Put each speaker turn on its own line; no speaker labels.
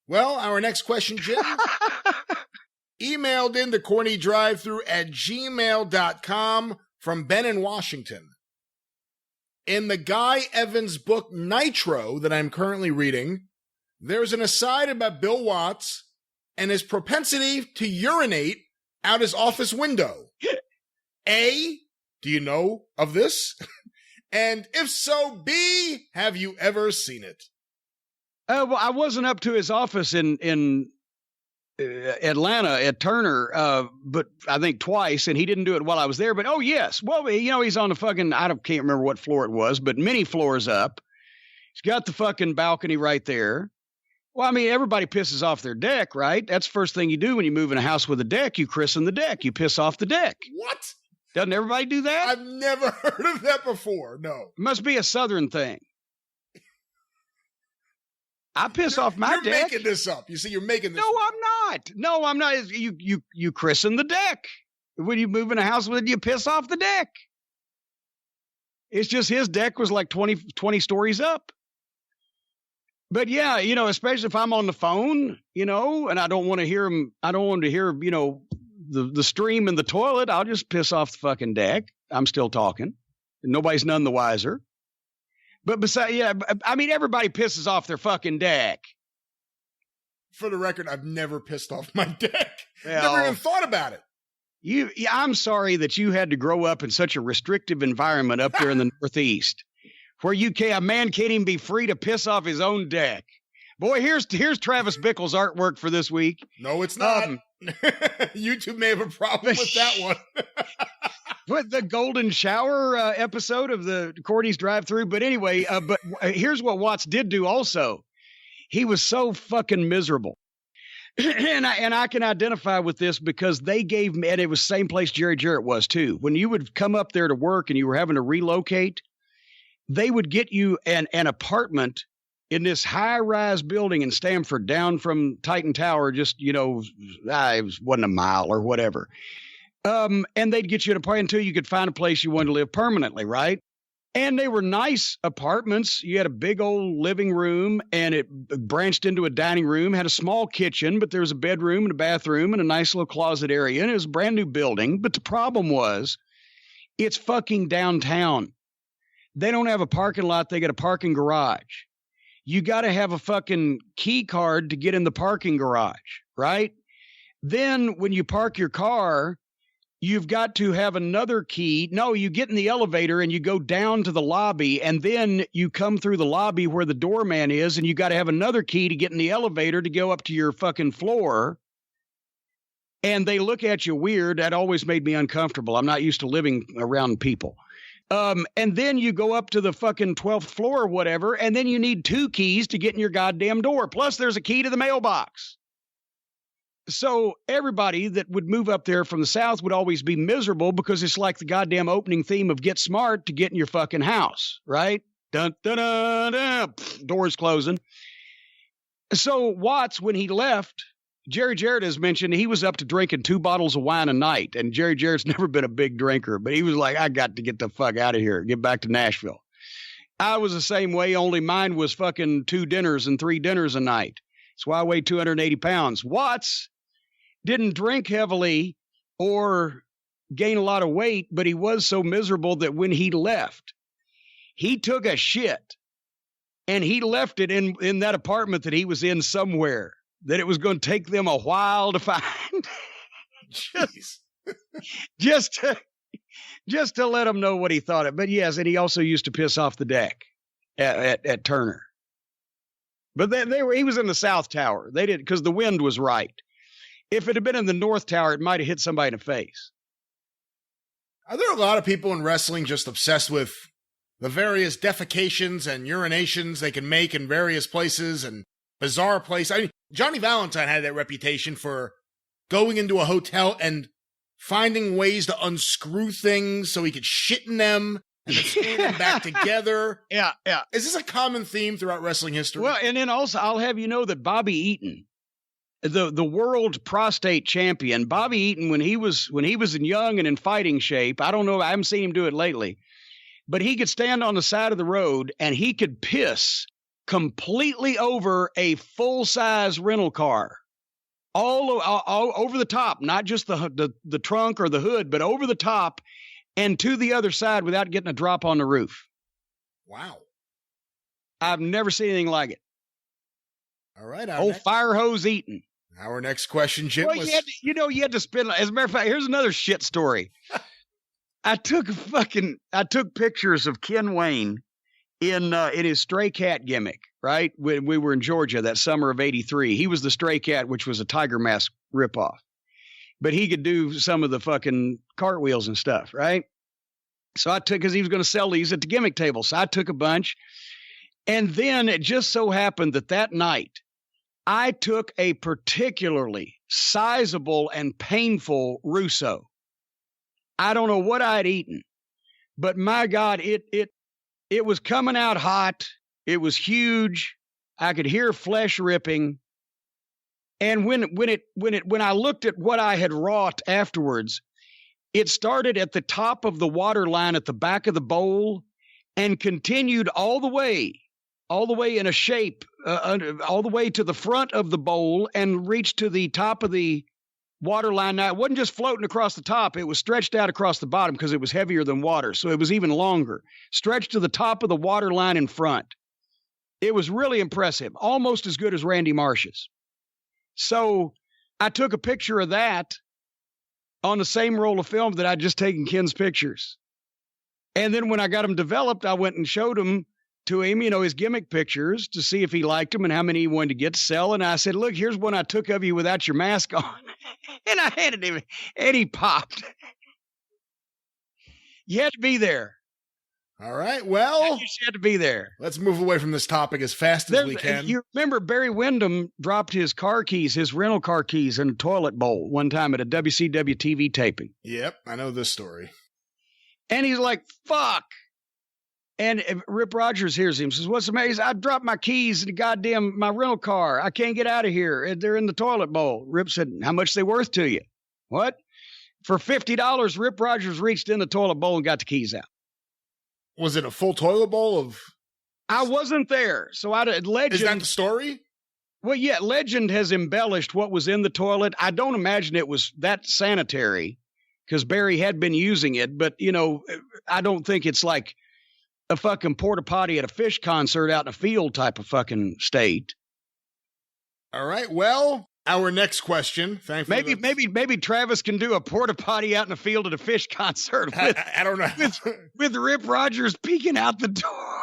Well, our next question, Jim, emailed in to CornyDriveThru@gmail.com from Ben in Washington. In the Guy Evans book Nitro that I'm currently reading, there's an aside about Bill Watts and his propensity to urinate out his office window. A, do you know of this? And if so, B, have you ever seen it?
Well, I wasn't up to his office in Atlanta at Turner, but I think twice, and he didn't do it while I was there. But oh yes, well, he's on the fucking can't remember what floor it was, but many floors up. He's got the fucking balcony right there. Well, I mean, everybody pisses off their deck, right? That's the first thing you do when you move in a house with a deck. You christen the deck. You piss off the deck.
What?
Doesn't everybody do that?
I've never heard of that before. No.
It must be a Southern thing. I piss off my deck.
You're making this up. You see, you're making this
No,
up.
I'm not. No, I'm not. You christen the deck. When you move in a house with it, you piss off the deck. It's just his deck was like 20 stories up. But yeah, especially if I'm on the phone, and I don't want to hear him. I don't want to hear, the stream in the toilet. I'll just piss off the fucking deck. I'm still talking. Nobody's none the wiser. But besides, I mean, everybody pisses off their fucking deck.
For the record, I've never pissed off my deck.
Well,
never even thought about it.
I'm sorry that you had to grow up in such a restrictive environment up there in the Northeast, where a man can't even be free to piss off his own deck. Boy, here's Travis Bickle's artwork for this week.
No, it's not. YouTube may have a problem with that one.
With the golden shower episode of the Corny's Drive-Thru. But anyway, but here's what Watts did do also. He was so fucking miserable. and I can identify with this because they gave me, and it was the same place Jerry Jarrett was too. When you would come up there to work and you were having to relocate, they would get you an apartment in this high-rise building in Stamford down from Titan Tower, just, it wasn't a mile or whatever. And they'd get you an apartment until you could find a place you wanted to live permanently, right? And they were nice apartments. You had a big old living room, and it branched into a dining room, had a small kitchen, but there was a bedroom and a bathroom and a nice little closet area, and it was a brand new building. But the problem was, it's fucking downtown. They don't have a parking lot. They got a parking garage. You got to have a fucking key card to get in the parking garage, right? Then when you park your car, you've got to have another key. No, you get in the elevator and you go down to the lobby, and then you come through the lobby where the doorman is, and you got to have another key to get in the elevator to go up to your fucking floor. And they look at you weird. That always made me uncomfortable. I'm not used to living around people. And then you go up to the fucking 12th floor or whatever, and then you need 2 keys to get in your goddamn door. Plus there's a key to the mailbox. So everybody that would move up there from the South would always be miserable because it's like the goddamn opening theme of Get Smart to get in your fucking house, right? Dun, dun, dun, dun, doors closing. So Watts, when he left, Jerry Jarrett has mentioned he was up to drinking 2 bottles of wine a night, and Jerry Jarrett's never been a big drinker, but he was like, I got to get the fuck out of here, get back to Nashville. I was the same way, only mine was fucking 2 dinners and 3 dinners a night. That's why I weigh 280 pounds. Watts didn't drink heavily or gain a lot of weight, but he was so miserable that when he left, he took a shit and he left it in that apartment that he was in somewhere, that it was going to take them a while to find. just to let him know what he thought of. But yes, and he also used to piss off the deck at Turner. But he was in the South Tower. They did, because the wind was right. If it had been in the North Tower, it might have hit somebody in the face.
Are there a lot of people in wrestling just obsessed with the various defecations and urinations they can make in various places and bizarre places? I mean, Johnny Valentine had that reputation for going into a hotel and finding ways to unscrew things so he could shit in them and then screw them back together.
Yeah.
Is this a common theme throughout wrestling history?
Well, and then also, I'll have you know that Bobby Eaton, the world prostate champion, Bobby Eaton, when he was young and in fighting shape, I don't know, I haven't seen him do it lately, but he could stand on the side of the road and he could piss completely over a full-size rental car. All over the top, not just the trunk or the hood, but over the top and to the other side without getting a drop on the roof.
Wow.
I've never seen anything like it.
All right.
Fire hose eating.
Our next question, Jim,
well, you had to spend, as a matter of fact, here's another shit story. I took pictures of Ken Wayne in his stray cat gimmick, right? When we were in Georgia that summer of '83. He was the stray cat, which was a Tiger Mask ripoff. But he could do some of the fucking cartwheels and stuff, right? So I took, because he was going to sell these at the gimmick table. So I took a bunch. And then it just so happened that night, I took a particularly sizable and painful Russo. I don't know what I'd eaten, but my God, it was coming out hot. It was huge. I could hear flesh ripping. And when I looked at what I had wrought afterwards, it started at the top of the water line at the back of the bowl and continued all the way in a shape, all the way to the front of the bowl and reached to the top of the water line. Now, it wasn't just floating across the top. It was stretched out across the bottom because it was heavier than water. So it was even longer, stretched to the top of the water line in front. It was really impressive, almost as good as Randy Marsh's. So I took a picture of that on the same roll of film that I'd just taken Ken's pictures. And then when I got them developed, I went and showed them to him, his gimmick pictures to see if he liked them and how many he wanted to get to sell. And I said, look, here's one I took of you without your mask on. And I handed him, and he popped. You had to be there.
All right, well.
You just had to be there.
Let's move away from this topic as fast as we can.
You remember Barry Windham dropped his rental car keys in a toilet bowl one time at a WCW TV taping.
Yep, I know this story.
And he's like, fuck. And Rip Rogers hears him, says, what's amazing? I dropped my keys in my rental car. I can't get out of here. They're in the toilet bowl. Rip said, how much they worth to you? What? For $50, Rip Rogers reached in the toilet bowl and got the keys out.
Was it a full toilet bowl of?
I wasn't there. So Legend.
Is that the story?
Well, yeah, Legend has embellished what was in the toilet. I don't imagine it was that sanitary because Barry had been using it. But, I don't think it's like a fucking porta potty at a fish concert out in a field type of fucking state.
All right. Well, our next question. Thankfully,
maybe Travis can do a porta potty out in a field at a fish concert.
I don't know.
with Rip Rogers peeking out the door.